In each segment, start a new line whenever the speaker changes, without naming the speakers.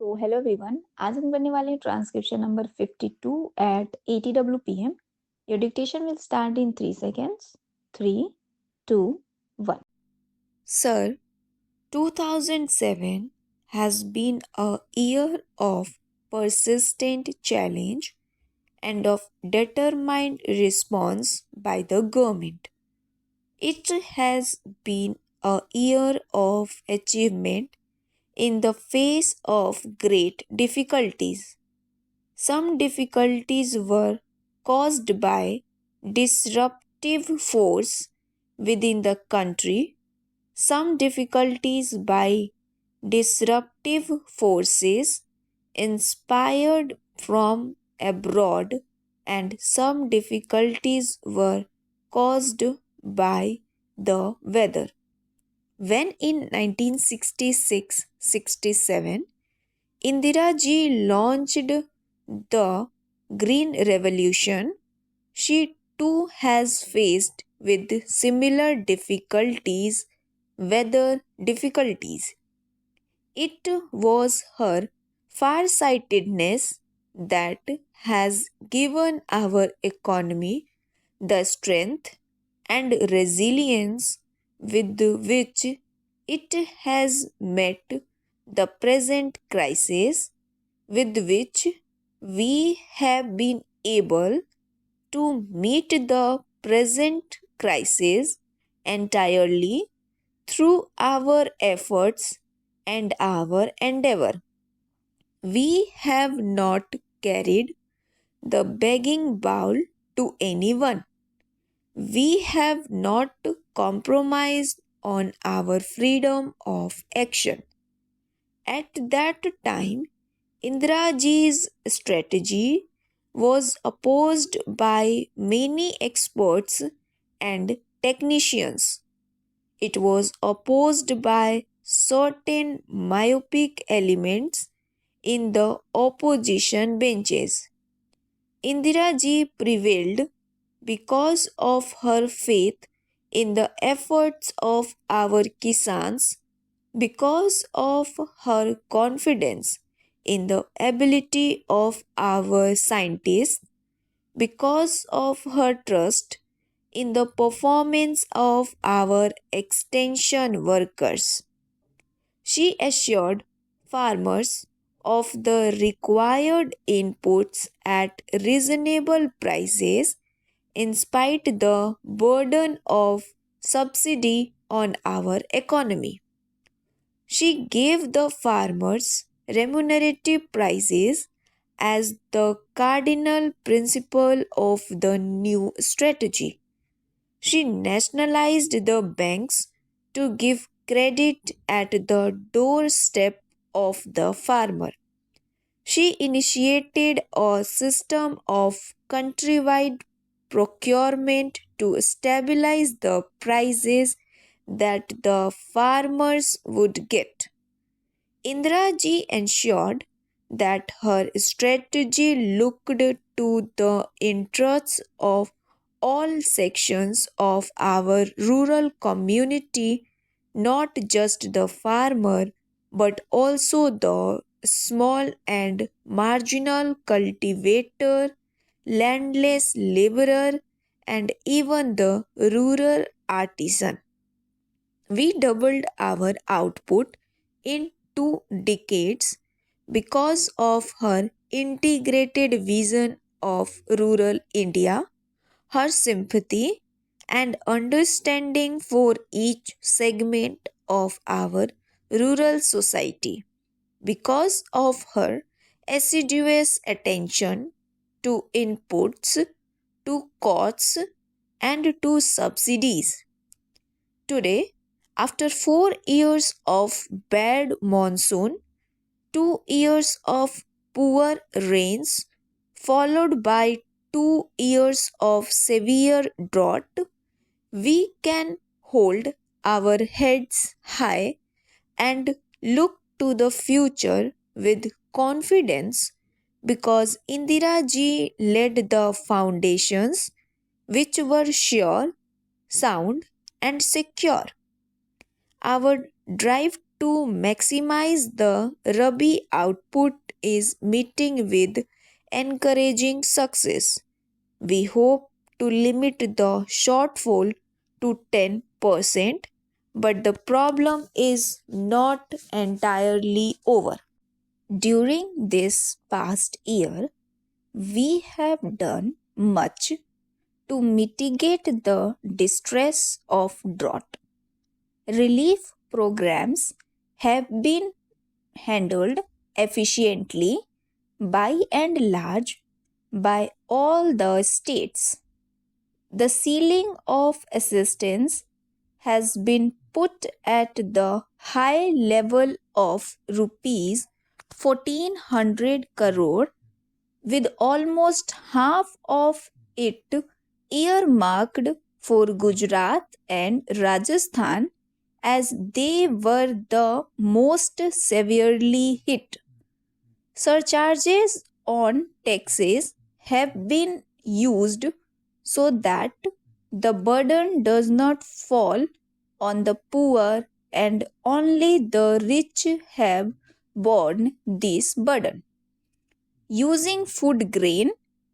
तो hello everyone, आज हम करने वाले हैं transcription number 52 at 80 WPM. Your dictation will start in 3 seconds. 3, 2, 1.
Sir, 2007 has been a year of persistent challenge and of determined response by the government. It has been a year of achievement in the face of great difficulties. Some difficulties were caused by disruptive force within the country, some difficulties by disruptive forces inspired from abroad, and some difficulties were caused by the weather. When in 1966-67 Indira ji launched the Green Revolution, she too has faced with similar difficulties, weather difficulties. It was her farsightedness that has given our economy the strength and resilience with which it has met the present crisis, with which we have been able to meet the present crisis entirely through our efforts and our endeavor. We have not carried the begging bowl to anyone. We have not compromised on our freedom of action. At that time, Indiraji's strategy was opposed by many experts and technicians. It was opposed by certain myopic elements in the opposition benches. Indira ji prevailed because of her faith in the efforts of our Kisans, because of her confidence in the ability of our scientists, because of her trust in the performance of our extension workers. She assured farmers of the required inputs at reasonable prices in spite the burden of subsidy on our economy. She gave the farmers remunerative prices as the cardinal principle of the new strategy. She nationalized the banks to give credit at the doorstep of the farmer. She initiated a system of countrywide procurement to stabilize the prices that the farmers would get. Indira ji ensured that her strategy looked to the interests of all sections of our rural community, not just the farmer, but also the small and marginal cultivator, landless laborer, and even the rural artisan. We doubled our output in 2 decades because of her integrated vision of rural India, her sympathy and understanding for each segment of our rural society, because of her assiduous attention to inputs, to costs, and to subsidies. Today, after 4 years of bad monsoon, 2 years of poor rains, followed by 2 years of severe drought, we can hold our heads high and look to the future with confidence, because Indira ji laid the foundations which were sure, sound, and secure. Our drive to maximize the Rabi output is meeting with encouraging success. We hope to limit the shortfall to 10%, but the problem is not entirely over. During this past year, we have done much to mitigate the distress of drought. Relief programs have been handled efficiently by and large by all the states. The ceiling of assistance has been put at the high level of rupees 1400 crore, with almost half of it earmarked for Gujarat and Rajasthan, as they were the most severely hit. Surcharges on taxes have been used so that the burden does not fall on the poor, and only the rich have borne this burden. Using food grain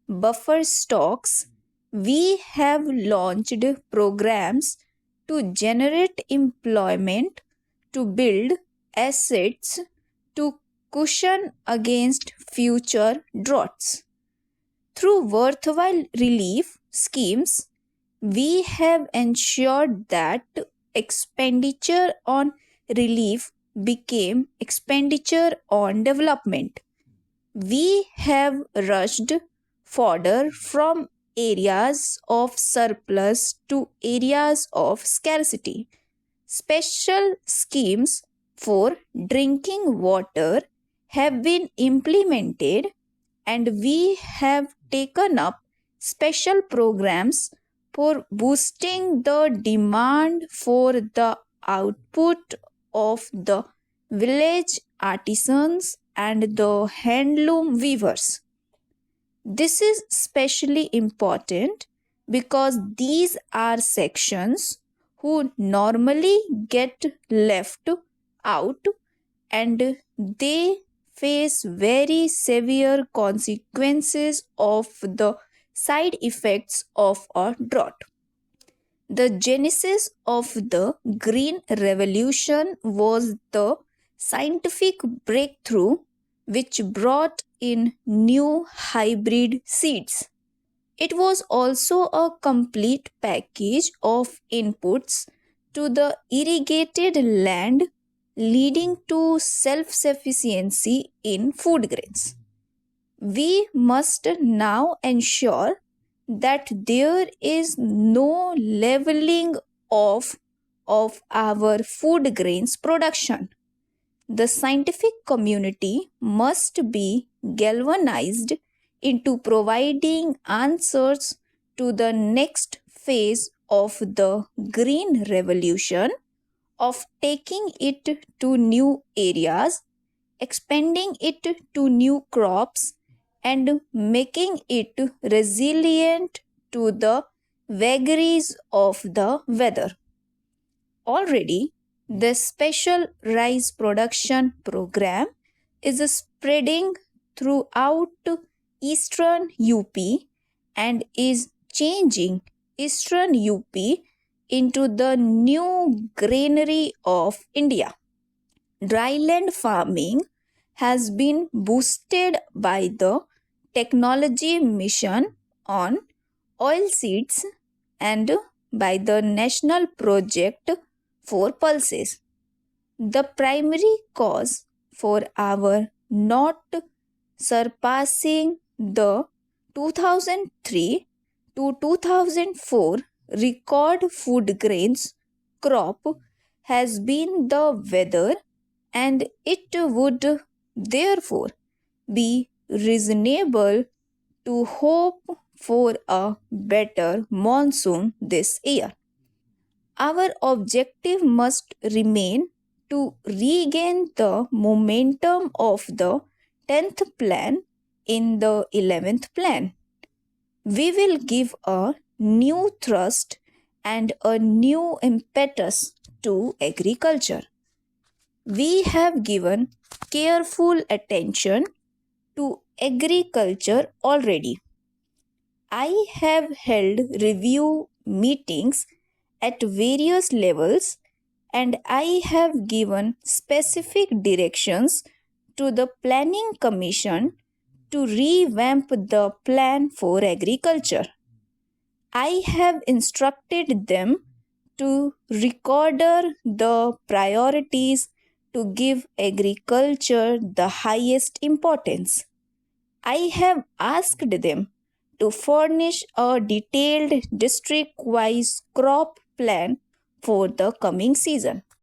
buffer stocks, we have launched programs to generate employment, to build assets, to cushion against future droughts. Through worthwhile relief schemes, we have ensured that expenditure on relief became expenditure on development. We have rushed fodder from areas of surplus to areas of scarcity. Special schemes for drinking water have been implemented, and we have taken up special programs for boosting the demand for the output of the village artisans and the handloom weavers. This is especially important because these are sections who normally get left out, and they face very severe consequences of the side effects of a drought. The genesis of the Green Revolution was the scientific breakthrough which brought in new hybrid seeds. It was also a complete package of inputs to the irrigated land, leading to self sufficiency in food grains. We must now ensure that there is no leveling off of our food grains production. The scientific community must be galvanized into providing answers to the next phase of the Green Revolution, of taking it to new areas, expanding it to new crops, and making it resilient to the vagaries of the weather. Already, the special rice production program is spreading throughout eastern UP and is changing eastern UP into the new granary of India. Dryland farming has been boosted by the technology mission on oilseeds and by the national project for pulses. The primary cause for our not surpassing the 2003 to 2004 record food grains crop has been the weather, and it would therefore be reasonable to hope for a better monsoon this year. Our objective must remain to regain the momentum of the 10th plan in the 11th plan. We will give a new thrust and a new impetus to agriculture. we have given careful attention to agriculture already. I have held review meetings at various levels and I have given specific directions to the Planning Commission to revamp the plan for agriculture. I have instructed them to recorder the priorities to give agriculture the highest importance. I have asked them to furnish a detailed district wise crop plan for the coming season.